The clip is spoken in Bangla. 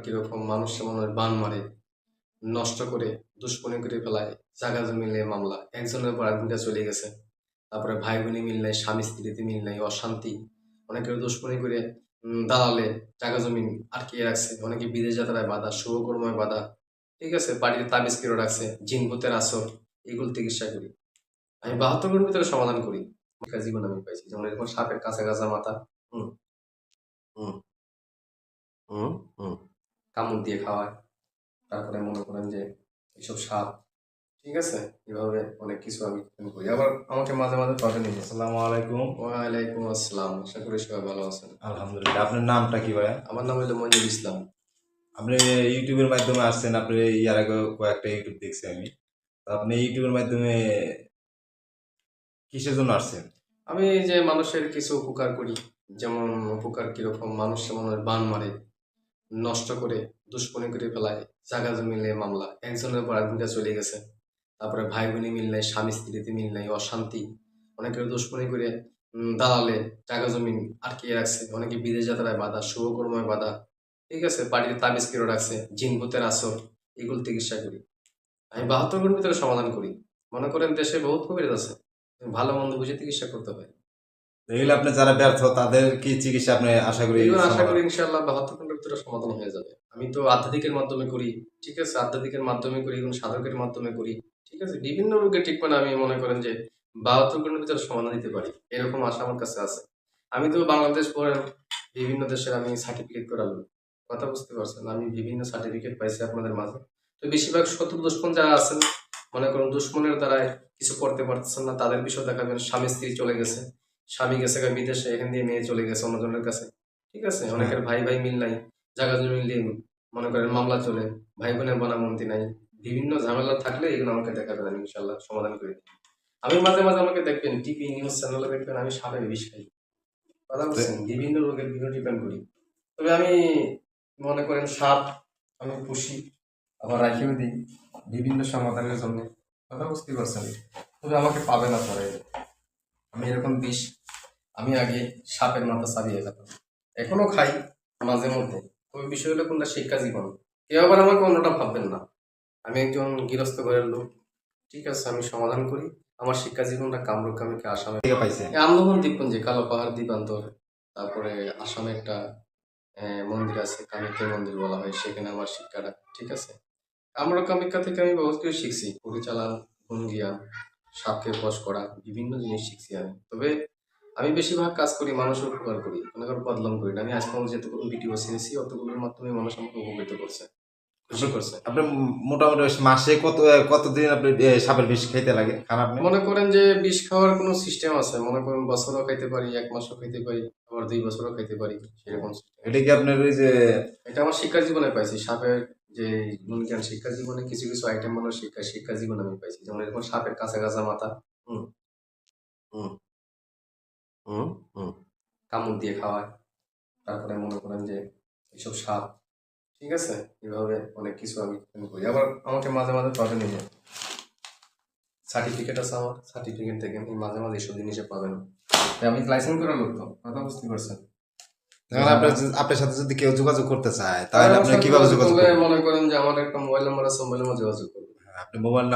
কিরকম মানুষ মনে বান মারে, নষ্ট করে, দুশ্মনী করে ফেলায়, জাগা জমি নিয়ে মামলা, একজনের পর একজনটা চলে গেছে। তারপরে ভাই বোনে মিল নাই, স্বামী স্ত্রীতে মিল নাই, অশান্তি, অনেকের দুশ্মনী করে দালালে জাগা জমিন আটকিয়ে রাখছে, অনেকে বিদেশ যাত্রায় বাধা, শুভকর্ময় বাধা, ঠিক আছে, বাড়িতে তাবিজ কেড়ে রাখছে, জিন ভূতের আসর, এগুলো চিকিৎসা করি। আমি ৭২ ঘন্টার ভিতরে সমাধান করি। জীবন আমি পাইছি, যেমন এরকম সাপের কাঁচা কাঁচা মাথা, হুম হুম হুম হুম কামড় দিয়ে খাওয়ায়। তারপরে মনে করেন যে এইসব সাপ, ঠিক আছে, এভাবে অনেক কিছু আমি করি। আবার আমাকে মাঝে মাঝে পাবে নিয়ে। আসসালামু আলাইকুম। ওয়ালাইকুম আসসালাম, আশা করি সবাই ভালো আছেন। আলহামদুলিল্লাহ। আপনার নামটা কি ভাইয়া? আমার নাম হলো মঞ্জুর ইসলাম। আপনি ইউটিউবের মাধ্যমে আসছেন। আপনি ইয়ার আগে কয়েকটা ইউটিউব দেখছি আমি। তো আপনি ইউটিউবের মাধ্যমে কিসের জন্য আসছেন? আমি এই যে মানুষের কিছু উপকার করি, যেমন উপকার কিরকম, মানুষ মনে বান মারে, নষ্ট করে, দুশ্মনী করে ফেলায়, জাগা জমি নিয়ে মামলা, একজনের পর একজনটা চলে গেছে। তারপরে ভাই বোনে মিল নাই, স্বামী স্ত্রীতে মিল নাই, অশান্তি, অনেকের দুশ্মনী করে দালালে জাগা জমিন আটকিয়ে রাখছে, অনেকে বিদেশ যাত্রায় বাধা, শুভকর্ময় বাধা, ঠিক আছে, বাড়িতে তাবিজ কেড়ে রাখছে, জিন ভূতের আসর, এগুলো চিকিৎসা করি। আমি ৭২ ঘন্টার ভিতরে সমাধান করি। মনে করেন দেশে বহুত কবিরাজ আছে, ভালো মন্দ বুঝে চিকিৎসা করতে হয়। এগুলো আপনি যারা ব্যর্থ তাদের কি চিকিৎসা আপনি আশা করি এগুলো আশা করি সমাধান? ইনশাআল্লাহ ৭২ ঘন্টার ভিতরে সমাধান হয়ে যাবে। আমি তো আধ্যাত্মিকের মাধ্যমে করি, ঠিক আছে, আধ্যাত্মিকের মাধ্যমে করি এবং সাধকের মাধ্যমে করি, ঠিক আছে, বিভিন্ন রোগের ট্রিটমেন্ট আমি মনে করেন যে ৭২ ঘন্টার ভিতরে সমাধান দিতে পারি, এরকম আশা আমার কাছে আছে। আমি তো বাংলাদেশ পড়ে বিভিন্ন দেশের আমি সার্টিফিকেট করাবো, কথা বুঝতে পারছেন, আমি বিভিন্ন সার্টিফিকেট পাইছি আপনাদের মাঝে। তো বেশিরভাগ শত্রু দুশ্মন যারা আছেন, মনে করুন দুশ্মনের দ্বারায় কিছু করতে পারতেছেন না, তাদের বিষয় দেখাবেন। স্বামী স্ত্রী চলে গেছে, স্বামী গেছে বিদেশে, এখান দিয়ে মেয়ে চলে গেছে অন্যজনের কাছে, ঠিক আছে, হ্যাঁ। অনেকের ভাই ভাই মিল নাই, জায়গা জমি মিলিয়ে মনে করেন মামলা চলে, ভাই বোনের বনামন্তি নাই, বিভিন্ন ঝামেলা থাকলে এগুলো আমাকে দেখাবেন, আমি ইনশাল্লাহ সমাধান করে দিই। আমি মাঝে মাঝে আমাকে দেখবেন টিভি নিউজ চ্যানেলে দেখবেন আমি সাপের বিষ খাই, কথা বলছেন, বিভিন্ন রোগের বিভিন্ন ট্রিটমেন্ট করি। তবে আমি মনে করেন সাপ আমি পুষি, আবার রাখিও দিই বিভিন্ন সমাধানের জন্য, কথা বুঝতে পারছেন। তবে আমাকে পাবে না পরে, আমি এরকম বিষ আমি আগে সাপের মাথা ছাড়িয়ে খেতাম, এখনো খাই মাঝে মধ্যে। তবে বিষয় হলো কোনটা শিক্ষা জীবন, কেউ আবার আমাকে অন্যটা ভাববেন না। আমি একজন গৃহস্থ ঘরের লোক, ঠিক আছে, আমি সমাধান করি। আমার শিক্ষা জীবনটা কামরূপ কামিকে আসামে, থেকে পাইছেন? এই আন্দোলন দ্বীপপুঞ্জে কালো পাহাড় দ্বীপান্তর, তারপরে আসামে একটা মন্দির আছে, কামিকা মন্দির বলা হয়, সেখানে আমার শিক্ষাটা, ঠিক আছে। আমরা কামিকা থেকে আমি বহুত কিছু শিখছি, পরিচালন, ভঙ্গিয়ান, সাপকে বশ করা, বিভিন্ন জিনিস শিখছি আমি। তবে আমি বেশিরভাগ কাজ করি মানুষের উপকার করি, মনে করো বদলাম করি না। আমি আজ পর্যন্ত যতগুলো ভিডিও ছেড়েছি অতগুলোর মাধ্যমে মানুষ আমাকে উপকৃত করছে, খুশি করছে। আপনার মোটামুটি মাসে কতদিন আপনি সাপের বিষ খাইতে লাগে খান আপনি? মনে করেন যে বিষ খাওয়ার কোনো সিস্টেম আছে, মনে করেন বছরও খাইতে পারি, ১ মাসও খাইতে পারি, আবার ২ বছরও খাইতে পারি, সেরকম সিস্টেম। এটা কি আপনার ওই যে এটা আমার শিক্ষা জীবনে পাইছি, সাপের যে গুণজ্ঞান শিক্ষা জীবনে কিছু কিছু আইটেম মানুষ শিক্ষা জীবনে আমি পাইছি, যেমন এরকম সাপের কাঁচা কাঁচা মাথা, হুম হুম হুম হুম কামড় দিয়ে খাওয়ায়। তারপরে মনে করেন যে এইসব সাপ, ঠিক আছে, এভাবে অনেক কিছু আমি করি। আবার আমাকে মাঝে মাঝে পাবেন এই যে সার্টিফিকেট আছে, আমার সার্টিফিকেট থেকে আমি মাঝে মাঝে এইসব জিনিসে পাবেন। তাই আমি লাইসেন্স করা লোক, তো কথা বুঝতে পারছেন। এখন যারা আপনার সাথে যদি কেউ যোগাযোগ করতে চায় তারা তাহলে আমার আপনি সাথে কিভাবে যোগাযোগ যোগাযোগ করলে করবেন? মনে করেন যে আমার একটা মোবাইল নাম্বার আছে, মোবাইলে যোগাযোগ করবেন। আপনি মোবাইল